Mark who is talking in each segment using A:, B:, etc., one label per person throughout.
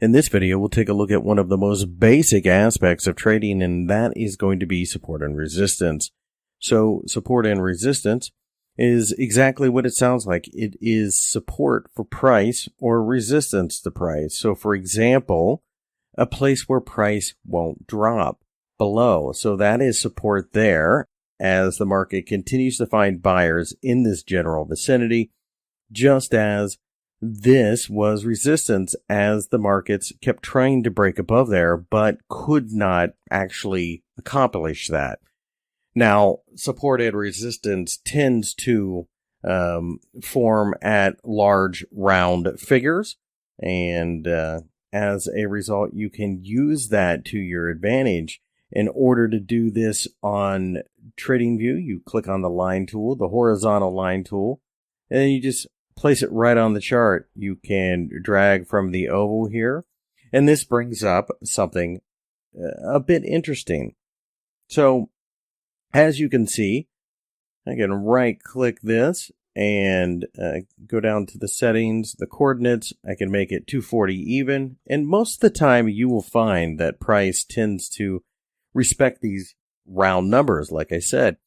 A: In this video, we'll take a look at one of the most basic aspects of trading, and that is going to be support and resistance. So support and resistance is exactly what it sounds like. It is support for price or resistance to price. So for example, a place where price won't drop below. So that is support there as the market continues to find buyers in this general vicinity, just as this was resistance as the markets kept trying to break above there, but could not actually accomplish that. Now, support and resistance tends to form at large round figures, and as a result, you can use that to your advantage. In order to do this on TradingView, you click on the line tool, the horizontal line tool, and you just place it right on the chart. You can drag from the oval here, and this brings up something a bit interesting. So, as you can see, I can right-click this and go down to the settings, the coordinates. I can make it 240 even, and most of the time you will find that price tends to respect these round numbers, like I said.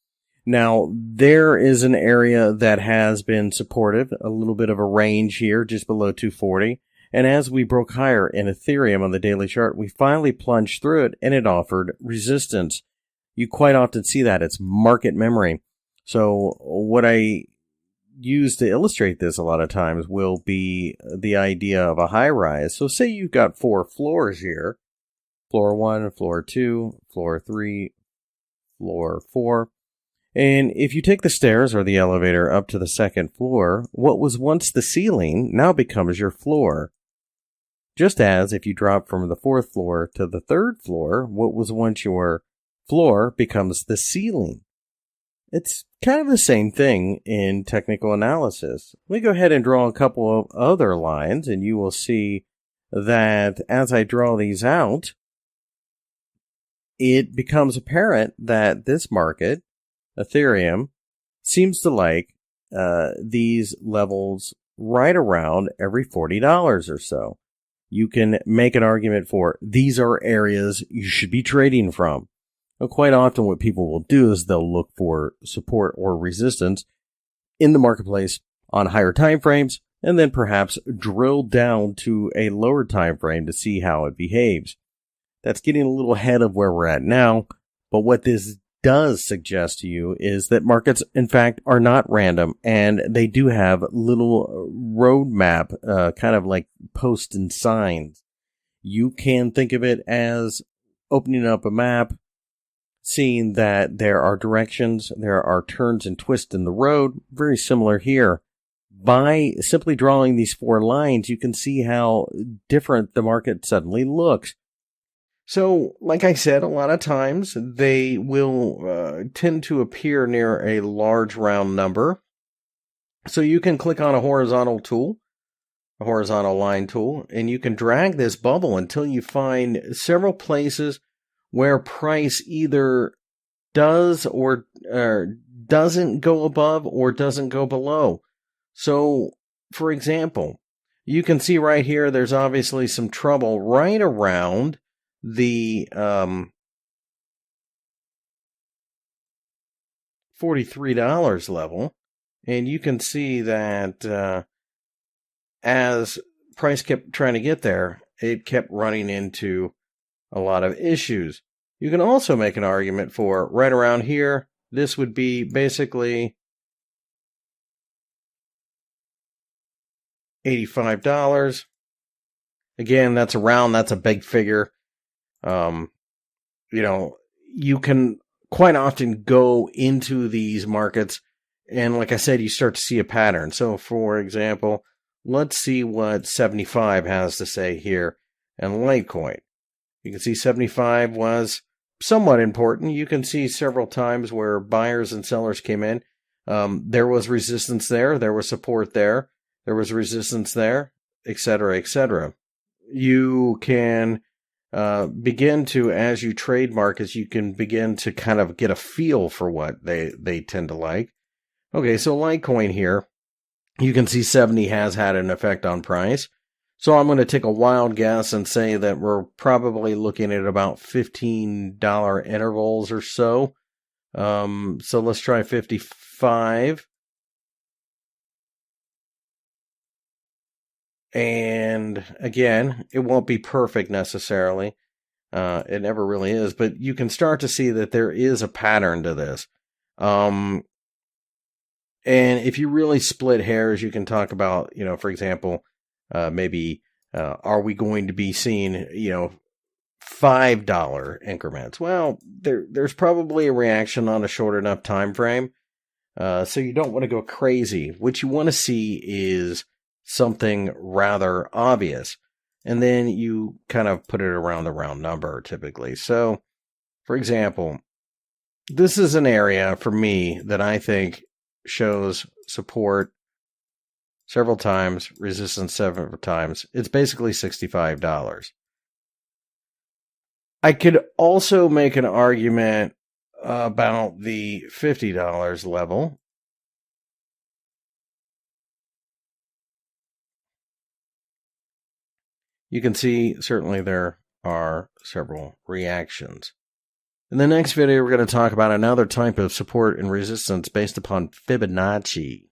A: Now, there is an area that has been supportive, a little bit of a range here, just below 240. And as we broke higher in Ethereum on the daily chart, we finally plunged through it, and it offered resistance. You quite often see that. It's market memory. So what I use to illustrate this a lot of times will be the idea of a high rise. So say you've got 4 floors here. Floor 1, floor 2, floor 3, floor 4. And if you take the stairs or the elevator up to the second floor, what was once the ceiling now becomes your floor. Just as if you drop from the 4th floor to the 3rd floor, what was once your floor becomes the ceiling. It's kind of the same thing in technical analysis. Let me go ahead and draw a couple of other lines, and you will see that as I draw these out, it becomes apparent that this market, Ethereum, seems to like these levels right around every $40 or so. You can make an argument for these are areas you should be trading from. Now, quite often what people will do is they'll look for support or resistance in the marketplace on higher time frames, and then perhaps drill down to a lower time frame to see how it behaves. That's getting a little ahead of where we're at now, but what this does suggest to you is that markets, in fact, are not random, and they do have little roadmap, kind of like posts and signs. You can think of it as opening up a map, seeing that there are directions, there are turns and twists in the road, very similar here. By simply drawing these 4 lines, you can see how different the market suddenly looks. So, like I said, a lot of times they will tend to appear near a large round number. So you can click on a horizontal tool, a horizontal line tool, and you can drag this bubble until you find several places where price either does or doesn't go above or doesn't go below. So, for example, you can see right here there's obviously some trouble right around the $43 level, and you can see that as price kept trying to get there, it kept running into a lot of issues. You can also make an argument for right around here. This would be basically $85. Again, that's a big figure. You can quite often go into these markets, and like I said, you start to see a pattern. So, for example, let's see what 75 has to say here in Litecoin. You can see 75 was somewhat important. You can see several times where buyers and sellers came in. There was resistance there. There was support there. There was resistance there, etc., etc. You can begin to, as you trade markets, you can begin to kind of get a feel for what they tend to like. Okay, so Litecoin here, you can see 70 has had an effect on price. So I'm going to take a wild guess and say that we're probably looking at about $15 intervals or so. So let's try 55. And again, it won't be perfect necessarily. It never really is, but you can start to see that there is a pattern to this. And if you really split hairs, you can talk about, for example, maybe are we going to be seeing, $5 increments? Well, there's probably a reaction on a short enough time frame. So you don't want to go crazy. What you want to see is something rather obvious. And then you kind of put it around the round number typically. So, for example, this is an area for me that I think shows support several times, resistance several times. It's basically $65. I could also make an argument about the $50 level. You can see certainly there are several reactions. In the next video, we're going to talk about another type of support and resistance based upon Fibonacci.